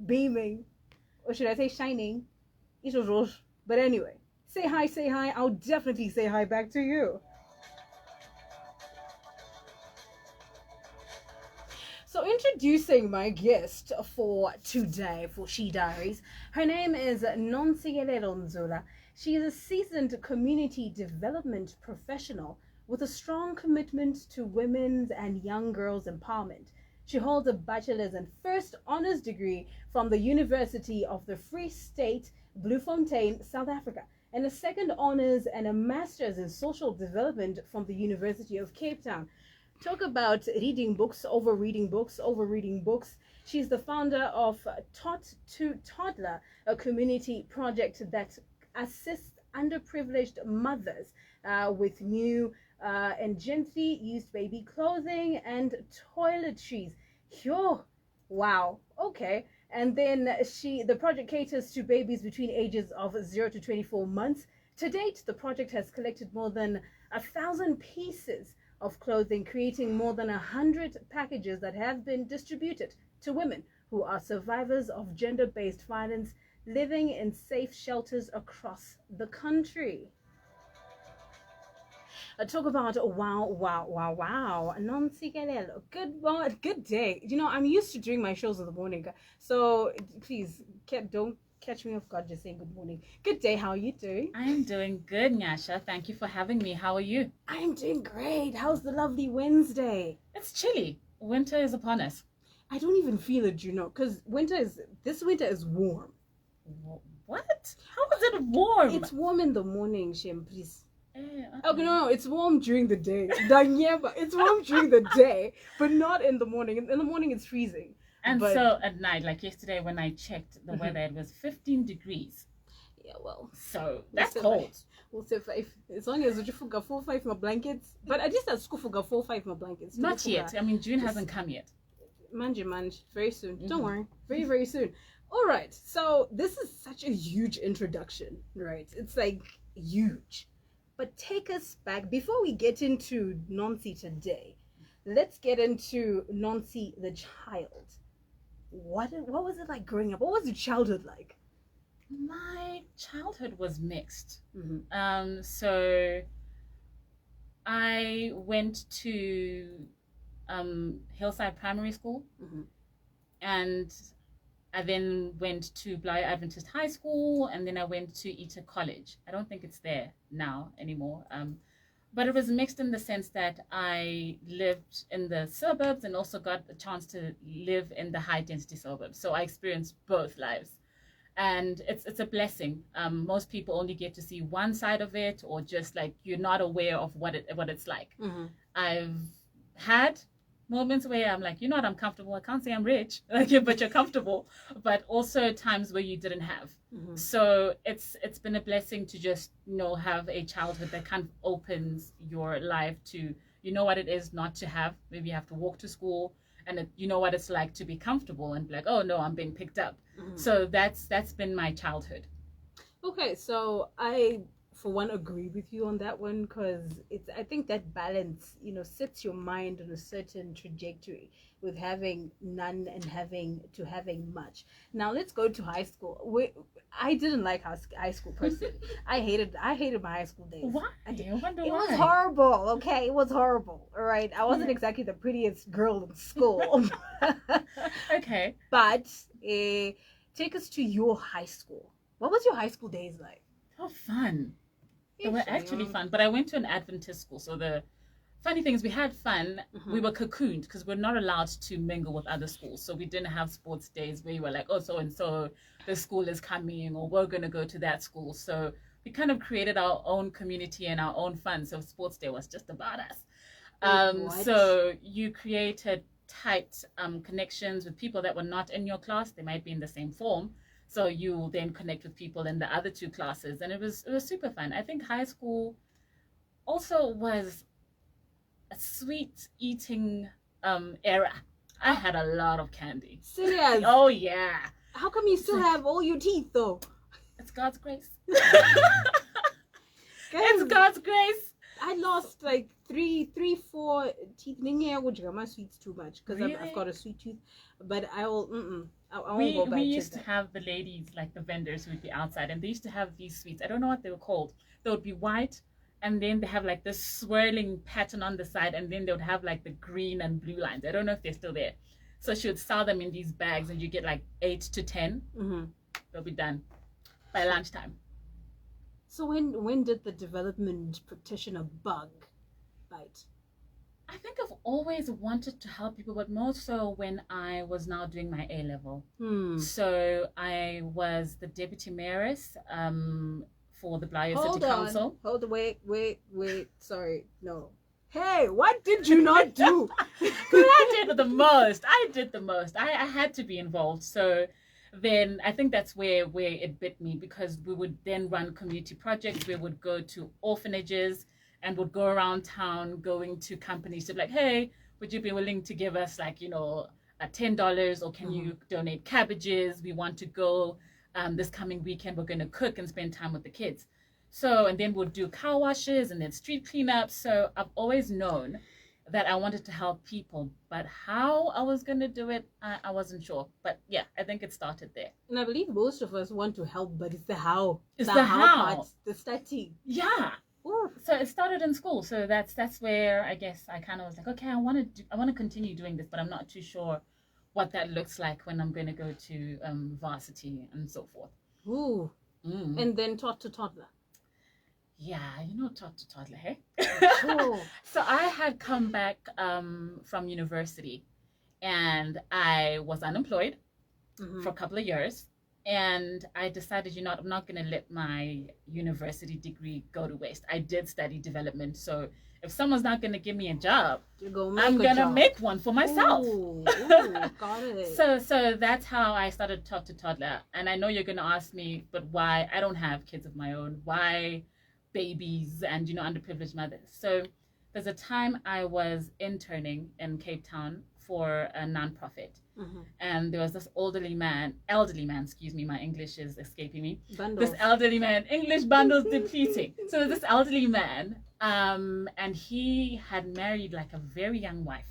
beaming, or should I say shining. But anyway, say hi, say hi. I'll definitely say hi back to you. So introducing my guest for today for She Diaries. Her name is Nontsikelelo Nzula. She is a seasoned community development professional with a strong commitment to women's and young girls' empowerment. She holds a bachelor's and first honors degree from the University of the Free State, Bloemfontein, South Africa, and a second honors and a master's in social development from the University of Cape Town. Talk about reading books, over reading books, over reading books. She's the founder of Tot to Toddler, a community project that assists underprivileged mothers with new and gently used baby clothing and toiletries. Yo, wow, okay. And then the project caters to babies between ages of 0 to 24 months. To date, the project has collected more than 1,000 pieces of clothing, creating more than 100 packages that have been distributed to women who are survivors of gender-based violence living in safe shelters across the country. Talk about wow. Nontsikelelo. Good day. You know, I'm used to doing my shows in the morning, so please don't catch me off guard just saying good morning. Good day, how are you doing? I'm doing good, Nyasha. Thank you for having me. How are you? I'm doing great. How's the lovely Wednesday? It's chilly. Winter is upon us. I don't even feel it, you know, because this winter is warm. What? How is it warm? It's warm in the morning, Shem, please. Okay. Okay, no, it's warm during the day. It's warm during the day, but not in the morning. In the morning, it's freezing. And so at night, like yesterday when I checked the weather, it was 15 degrees. Yeah, well. So that's cold. We'll say 5. As long as you forgot 4 5 my blankets. But at least at school forgot 4 5 my blankets. Not yet. I mean, June hasn't come yet. Manage. Very soon. Don't worry. Very, very soon. All right. So this is such a huge introduction, right? It's like huge. But take us back. Before we get into Nonsi today, let's get into Nonsi the child. What was it like growing up? What was your childhood like? My childhood was mixed. Mm-hmm. So I went to Hillside Primary School, Mm-hmm. and I then went to Blair Adventist High School, and then I went to Ita College. I don't think it's there now anymore. But it was mixed in the sense that I lived in the suburbs and also got a chance to live in the high density suburbs. So I experienced both lives. And it's a blessing. Most people only get to see one side of it, or just like you're not aware of what it's like. Mm-hmm. I've had moments where I'm like, you know what, I'm comfortable. I can't say I'm rich, like, but you're comfortable. But also times where you didn't have. Mm-hmm. So it's been a blessing to just, you know, have a childhood that kind of opens your life to, you know what it is not to have. Maybe you have to walk to school, and you know what it's like to be comfortable and be like, oh no, I'm being picked up. Mm-hmm. So that's been my childhood. Okay, so I, for one, agree with you on that one, because I think that balance, you know, sets your mind on a certain trajectory with having none and having much. Now let's go to high school. I didn't like high school personally. I hated my high school days. Why? I wonder it why. was horrible. Okay, it was horrible. All right, I wasn't exactly the prettiest girl in school. Okay, but take us to your high school. What was your high school days like? how fun. They were actually fun, but I went to an Adventist school, so the funny thing is we had fun. Mm-hmm. We were cocooned because we're not allowed to mingle with other schools, so we didn't have sports days where you were like, oh, so and so the school is coming, or we're going to go to that school. So we kind of created our own community and our own fun, so sports day was just about us. So you created tight connections with people that were not in your class. They might be in the same form, so you will then connect with people in the other 2 classes, and it was super fun. I think high school also was a sweet eating era. I had a lot of candy. Serious? Oh yeah. How come you still have all your teeth though? It's God's grace. It's God's grace. I lost like 4 teeth. My sweets too much because Really? I've got a sweet tooth, but I will. I won't go back we to used to that. have the ladies, like the vendors who would be outside, and they used to have these sweets. I don't know what they were called. They would be white, and then they have like this swirling pattern on the side, and then they would have like the green and blue lines. I don't know if they're still there. So she would sell them in these bags, and you get like 8 to 10. Mm-hmm. They'll be done by lunchtime. So when did the development practitioner bug bite? I think I've always wanted to help people, but more so when I was now doing my A level. So I was the deputy mayoress for the Blair City Council. Hold on, wait. Sorry, no. Hey, what did you not do? I did the most. I had to be involved. So then I think that's where it bit me, because we would then run community projects. We would go to orphanages and would go around town going to companies to be like, hey, would you be willing to give us like, $10, or can you donate cabbages? We want to go this coming weekend. We're going to cook and spend time with the kids. So, and then we'll do car washes and then street cleanups. So I've always known that I wanted to help people, but how I was going to do it, I wasn't sure. But yeah, I think it started there. And I believe most of us want to help, but it's the how. It's the how part, the starting. Yeah. Ooh. So it started in school. So that's where I guess I kind of was like, okay, I want to continue doing this, but I'm not too sure what that looks like when I'm going to go to varsity and so forth. Ooh. And then taught to toddler. Yeah, taught to toddler, hey? Oh. So I had come back from university, and I was unemployed for a couple of years. And I decided, I'm not going to let my university degree go to waste. I did study development. So if someone's not going to give me a job, I'm going to make one for myself. Ooh, got it. So that's how I started Talk to Toddler. And I know you're going to ask me, but why? I don't have kids of my own. Why babies and, underprivileged mothers? So there's a time I was interning in Cape Town for a nonprofit. And there was this elderly man, my English is escaping me. Bundles. This elderly man, English bundles depleting. So this elderly man, and he had married like a very young wife.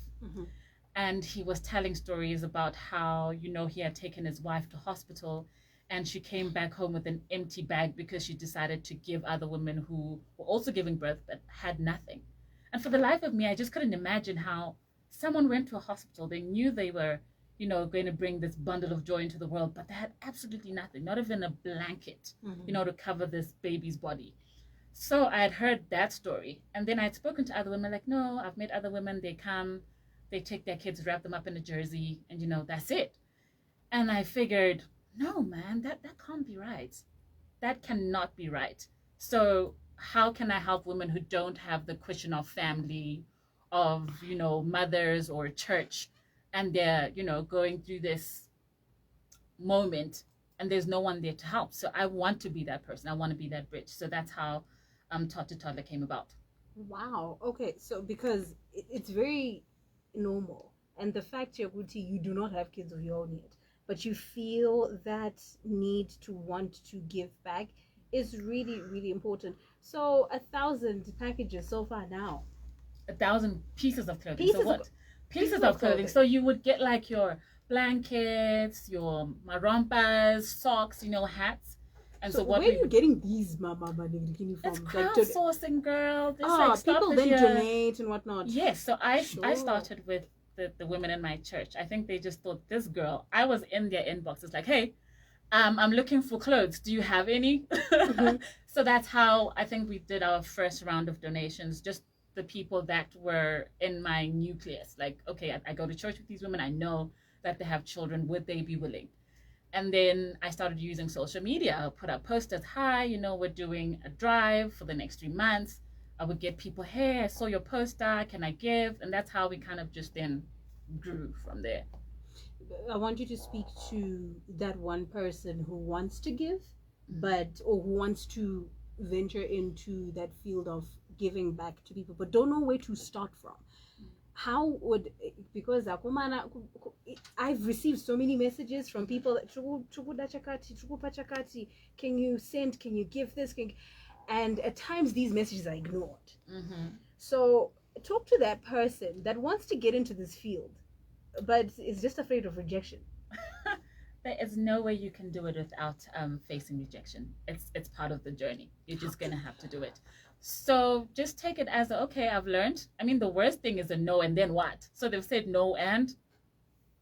And he was telling stories about how, he had taken his wife to hospital, and she came back home with an empty bag because she decided to give other women who were also giving birth but had nothing. And for the life of me, I just couldn't imagine how someone went to a hospital. They knew they were going to bring this bundle of joy into the world, but they had absolutely nothing, not even a blanket, to cover this baby's body. So I had heard that story. And then I had spoken to other women, like, no, I've met other women. They come, they take their kids, wrap them up in a jersey, and, that's it. And I figured, no, man, that can't be right. That cannot be right. So how can I help women who don't have the cushion of family, of, mothers or church, and they're, going through this moment and there's no one there to help? So I want to be that person. I want to be that bridge. So that's how Taught to Toddler came about. Wow. Okay. So because it's very normal, and the fact, Yaguti, you do not have kids of your own yet, but you feel that need to want to give back is really, really important. So 1,000 packages so far now. 1,000 pieces of clothing. Pieces of clothing. So you would get like your blankets, your marompas, socks, hats. And so where are you getting these, Mama? It's crowdsourcing, girl. People then donate and whatnot. Yes. So I started with the women in my church. I think they just thought, this girl. I was in their inbox. It's like, hey, I'm looking for clothes. Do you have any? So that's how I think we did our first round of donations. Just the people that were in my nucleus. Like, okay, I go to church with these women. I know that they have children. Would they be willing? And then I started using social media. I put up posters. Hi, we're doing a drive for the next 3 months. I would get people, hey, I saw your poster. Can I give? And that's how we kind of just then grew from there. I want you to speak to that one person who wants to give, or who wants to venture into that field of giving back to people, but don't know where to start from. How would, because I've received so many messages from people, can you send, can you give this, and at times these messages are ignored. So talk to that person that wants to get into this field but is just afraid of rejection. there is no way you can do it without facing rejection. It's part of the journey. You're just gonna have to do it. So just take it as okay, I've learned. I mean, the worst thing is a no, and then what? So they've said no, and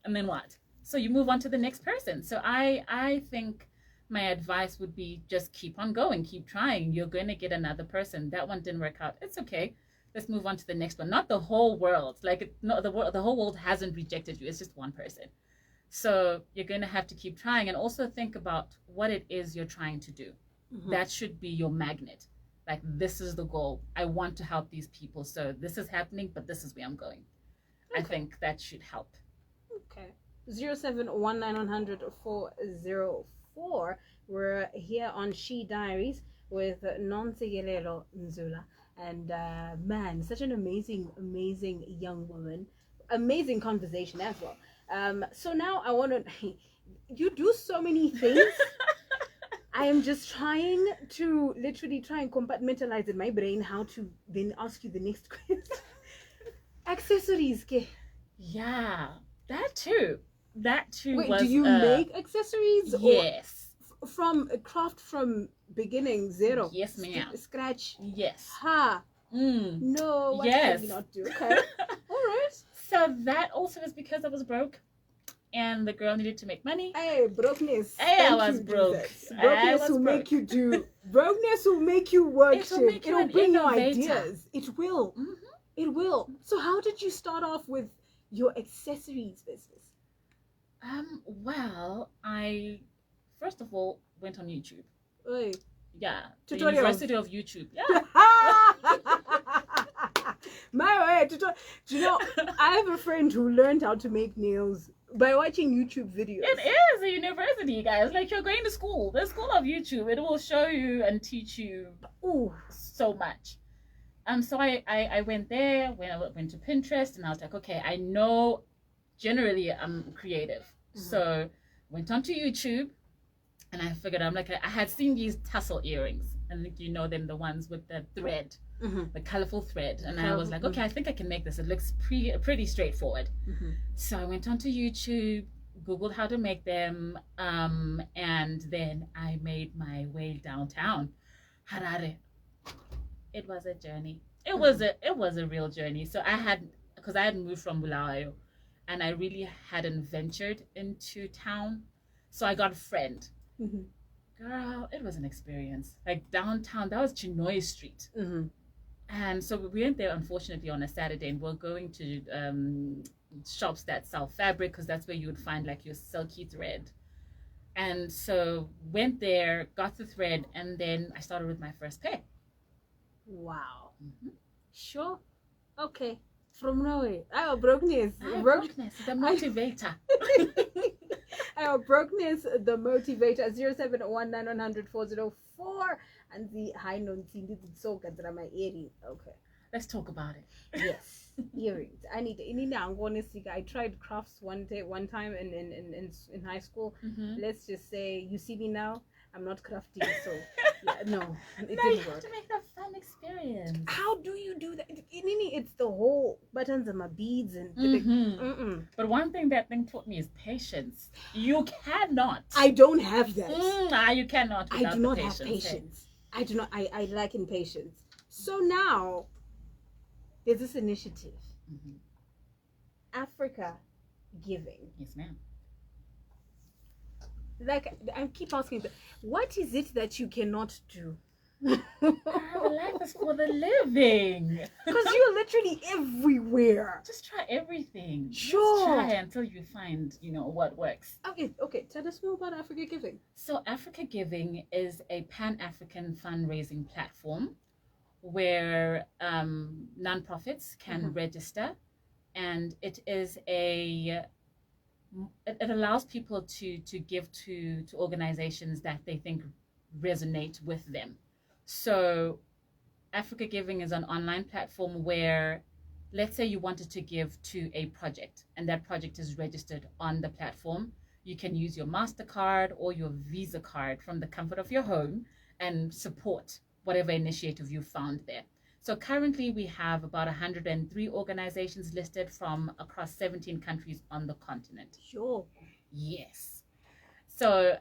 then what? So you move on to the next person. So I think my advice would be just keep on going, keep trying. You're going to get another person. That one didn't work out. It's okay. Let's move on to the next one. Not the whole world. Like no, the whole world hasn't rejected you. It's just one person. So you're going to have to keep trying, and also think about what it is you're trying to do. Mm-hmm. That should be your magnet. Like, this is the goal. I want to help these people. So this is happening, but this is where I'm going. Okay. I think that should help. Okay. 0719000404. We're here on She Diaries with Nontsikelelo Nzula. And man, such an amazing young woman. Amazing conversation as well. So now I want to, you do so many things. I am just trying to literally try and compartmentalize in my brain how to then ask you the next question. Accessories. Yeah, that too. Wait, do you make accessories? Yes. From craft from beginning, zero? Yes, ma'am. Scratch? Yes. Ha. No, what can you not do? Okay. All right. So that also is because I was broke. And the girl needed to make money. Hey, brokeness. Hey, I was broke. Brokenness will make you do. Brokenness will make you work. It will bring you ideas. It will. Mm-hmm. It will. So how did you start off with your accessories business? Well, I first of all went on YouTube. Oy. Yeah. Tutorials. The University of YouTube. Yeah. My way. Do you know, I have a friend who learned how to make nails by watching YouTube videos. It is a university, guys. Like, you're going to school. The school of YouTube. It will show you and teach you so much. So I went there, when I went to Pinterest, and I was like, okay, I know generally I'm creative. Mm-hmm. So went onto YouTube, and I figured, I'm like, I had seen these tassel earrings. I think you know them, the ones with the thread, the colorful thread. And I was like, okay, I think I can make this. It looks pretty straightforward. Mm-hmm. So I went onto YouTube, Googled how to make them, and then I made my way downtown, Harare. It was a journey. It was a real journey. So I had moved from Bulawayo, and I really hadn't ventured into town. So I got a friend. Mm-hmm. Girl, it was an experience. Like, downtown, that was Chinhoy Street. Mm-hmm. And so we went there, unfortunately, on a Saturday, and we're going to shops that sell fabric, because that's where you would find like your silky thread. And so went there, got the thread, and then I started with my first pair. Wow. Mm-hmm. Sure. Okay. From nowhere. Brokenness. Brokenness, the motivator. Brokenness, the motivator. 0719000404. And the high okay. Let's talk about it. Yes. Earrings. I tried crafts one time in high school. Mm-hmm. Let's just say, you see me now, I'm not crafty, so yeah, no, it didn't work. You have to make that fun experience. How do you do that? It's the whole buttons and my beads and But one thing that thing taught me is patience. You cannot. I don't have that. You cannot. I do not have patience. I do not. I lack in patience. So now there's this initiative, Africa Giving. Yes, ma'am. Like, I keep asking, what is it that you cannot do? Life is for the living. Because you're literally everywhere. Just try everything. Sure. Just try until you find, what works. Okay. Tell us more about Africa Giving. So Africa Giving is a Pan-African fundraising platform where nonprofits can register, and it allows people to give to organizations that they think resonate with them. So Africa Giving is an online platform where, let's say you wanted to give to a project, and that project is registered on the platform. You can use your MasterCard or your Visa card from the comfort of your home and support whatever initiative you found there. So currently we have about 103 organizations listed from across 17 countries on the continent. Sure. Yes. So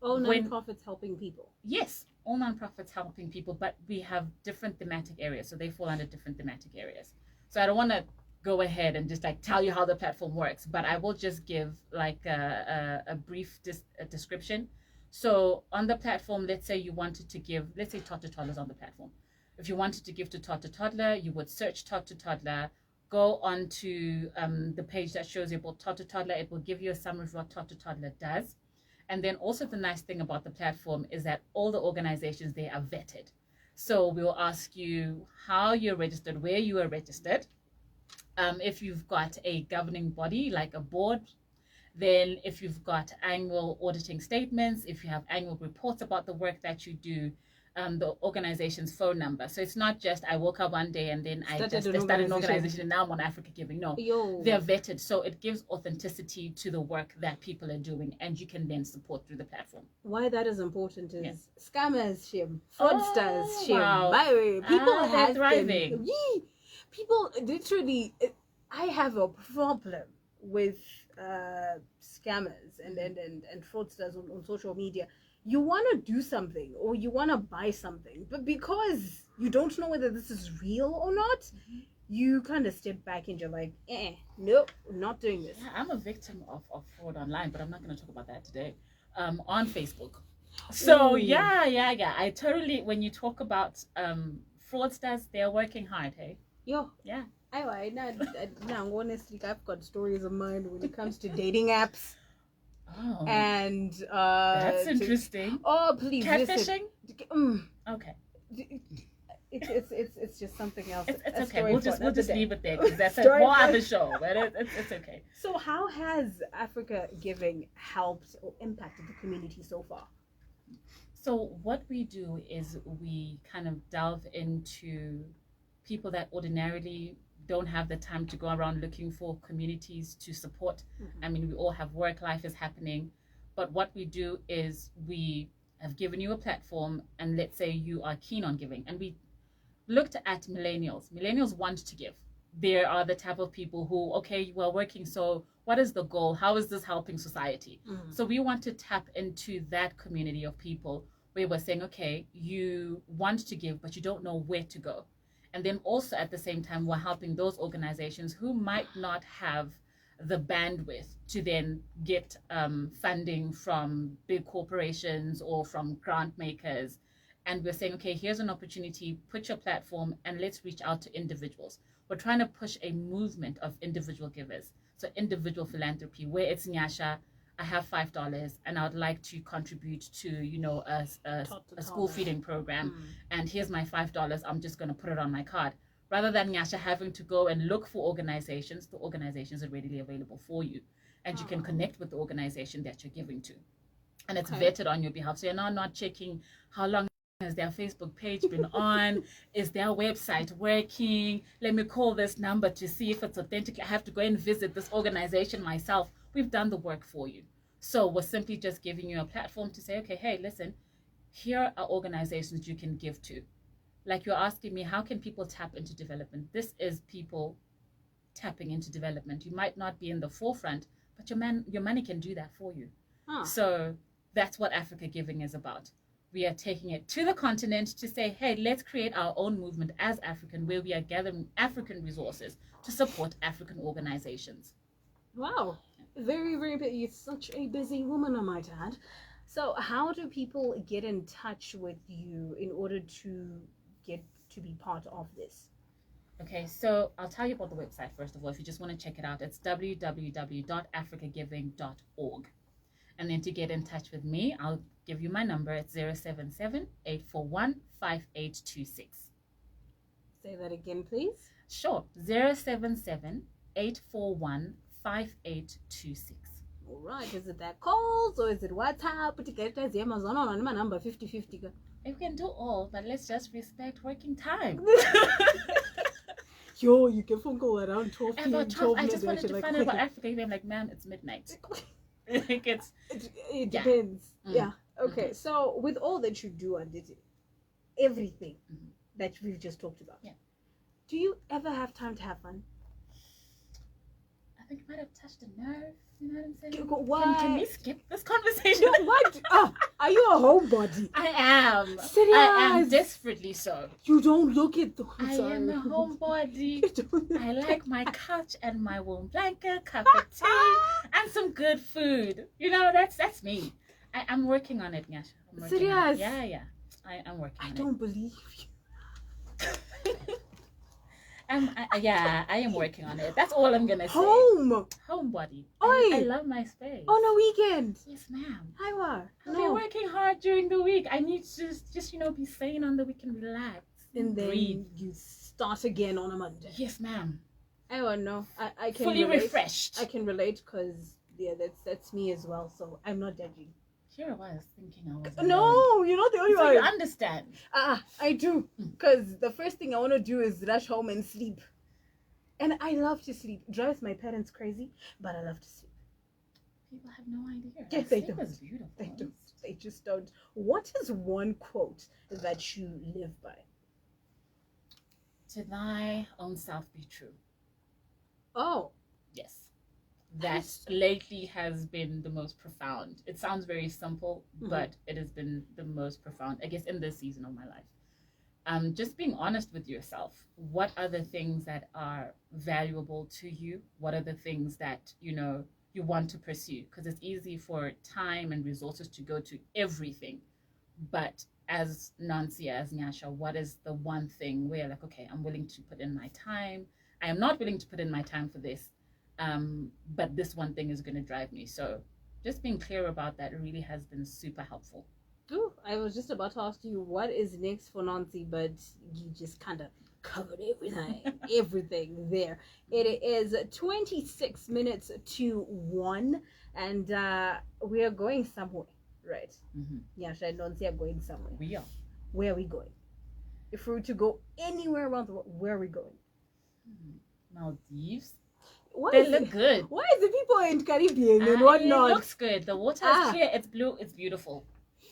all nonprofits helping people. Yes, all nonprofits helping people, but we have different thematic areas, so they fall under different thematic areas. So I don't want to go ahead and just like tell you how the platform works, but I will just give like a brief description. So on the platform, let's say you wanted to give, let's say Tot to Toddler's on the platform. If you wanted to give to Tot to Toddler, you would search Tot to Toddler, go on to the page that shows you about Tot to Toddler. It will give you a summary of what Tot to Toddler does. And then also the nice thing about the platform is that all the organizations there are vetted. So we'll ask you how you're registered, where you are registered. If you've got a governing body like a board, then if you've got annual auditing statements, if you have annual reports about the work that you do, the organization's phone number. So it's not just I woke up one day and then I started an organization and now I'm on Africa Giving. No, they're vetted. So it gives authenticity to the work that people are doing, and you can then support through the platform. Why that is important is scammers, shame, fraudsters, shame. People have thriving. People literally, I have a problem with scammers and fraudsters on social media. You want to do something or you want to buy something, but because you don't know whether this is real or not, you kind of step back and you're like, nope, not doing this. Yeah, I'm a victim of fraud online, but I'm not going to talk about that today. On Facebook. So yeah. I totally, when you talk about fraudsters, they're working hard, hey? Yo. Yeah. Now, honestly, I've got stories of mine when it comes to dating apps. Oh, and that's interesting. Please, catfishing. Okay, it's just something else. It's okay. We'll just leave it there because that's a whole other show. But it's okay. So, how has Africa Giving helped or impacted the community so far? So, what we do is we kind of delve into people that ordinarily don't have the time to go around looking for communities to support. I mean, we all have work, life is happening, but what we do is we have given you a platform, and let's say you are keen on giving, and we looked at millennials want to give. There are the type of people who, okay, we're working, so what is the goal? How is this helping society? So we want to tap into that community of people where we're saying, okay, you want to give, but you don't know where to go. And then also at the same time, we're helping those organizations who might not have the bandwidth to then get funding from big corporations or from grant makers. And we're saying, okay, here's an opportunity, put your platform and let's reach out to individuals. We're trying to push a movement of individual givers. So individual philanthropy, where it's Nyasha, I have $5 and I would like to contribute to, a school feeding program. And here's my $5. I'm just going to put it on my card. Rather than Nyasha having to go and look for organizations, the organizations are readily available for you. And you can connect with the organization that you're giving to. And it's vetted on your behalf. So you're now not checking how long has their Facebook page been on? Is their website working? Let me call this number to see if it's authentic. I have to go and visit this organization myself. We've done the work for you. So we're simply just giving you a platform to say, okay, hey, listen, here are organizations you can give to. Like you're asking me, how can people tap into development? This is people tapping into development. You might not be in the forefront, but your money can do that for you. So that's what Africa Giving is about. We are taking it to the continent to say, hey, let's create our own movement as African, where we are gathering African resources to support African organizations. Wow. Very, very busy. You're such a busy woman, I might add. So how do people get in touch with you in order to get to be part of this? Okay, so I'll tell you about the website first of all. If you just want to check it out, it's www.africagiving.org. And then to get in touch with me, I'll give you my number. It's 077-841-5826. Say that again, please. Sure. 077-841-5826. All right. Is it that calls or is it WhatsApp? My number 50-50. We can do all, but let's just respect working time. Yo, you can phone call around 12 p.m. I just wanted to find out about Africa. I'm like, ma'am, it's midnight. It depends. Yeah. Okay. So with all that you do and everything that we've just talked about, do you ever have time to have fun? think it might have touched a nerve. You know what I'm saying? Why? Can we skip this conversation? What? Are you a homebody? I am. Serious? I am desperately so. You don't look it though. I am a homebody. I like my couch and my warm blanket, cup of tea, and some good food. You know, that's me. I'm working on it, Nyasha. I'm working Serious? on it. Yeah. I'm working on I it. don't believe you. I am working on it. That's all I'm gonna say. Homebody. I love my space. On a weekend. Yes, ma'am. I'll be working hard during the week. I need to just be sane on the weekend, relax, and then breathe. You start again on a Monday. Yes, ma'am. I don't know. I can fully relate. Refreshed. I can relate because that's me as well. So I'm not judging. Here I was thinking I was. No, you're not the only one. You understand? I do. Because the first thing I want to do is rush home and sleep. And I love to sleep. Drives my parents crazy, but I love to sleep. People have no idea. Yes, they don't. Was beautiful. They don't. They just don't. What is one quote that you live by? To thy own self be true. Oh. Yes. That lately has been the most profound. It sounds very simple, but it has been the most profound, I guess, in this season of my life. Just being honest with yourself. What are the things that are valuable to you? What are the things that, you want to pursue? Because it's easy for time and resources to go to everything. But as Nancy, as Nyasha, what is the one thing where like, okay, I'm willing to put in my time. I am not willing to put in my time for this. But this one thing is going to drive me. So just being clear about that really has been super helpful. Ooh, I was just about to ask you what is next for Nancy, but you just kind of covered everything there. It is 26 minutes to 1, and we are going somewhere, right? Nyasha and Nancy are going somewhere. We are. Where are we going? If we were to go anywhere around the world, where are we going? Maldives. They look good. Why is the people in Caribbean and whatnot? It looks good. The water is clear. It's blue. It's beautiful.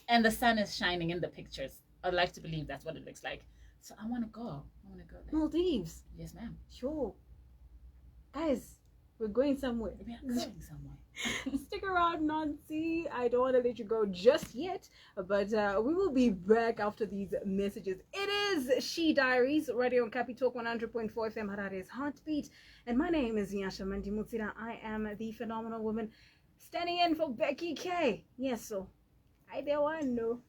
And the sun is shining in the pictures. I'd like to believe that's what it looks like. So I want to go. There. Maldives. Yes, ma'am. Sure. Guys, we're going somewhere. We are going somewhere. Stick around, Nancy. I don't want to let you go just yet, but we will be back after these messages. It is She Diaries, radio on Capi Talk 100.4 FM, Harare's Heartbeat. And my name is Nyasha Mandimutsira. I am the phenomenal woman standing in for Becky K. Yes, so I don't want to know.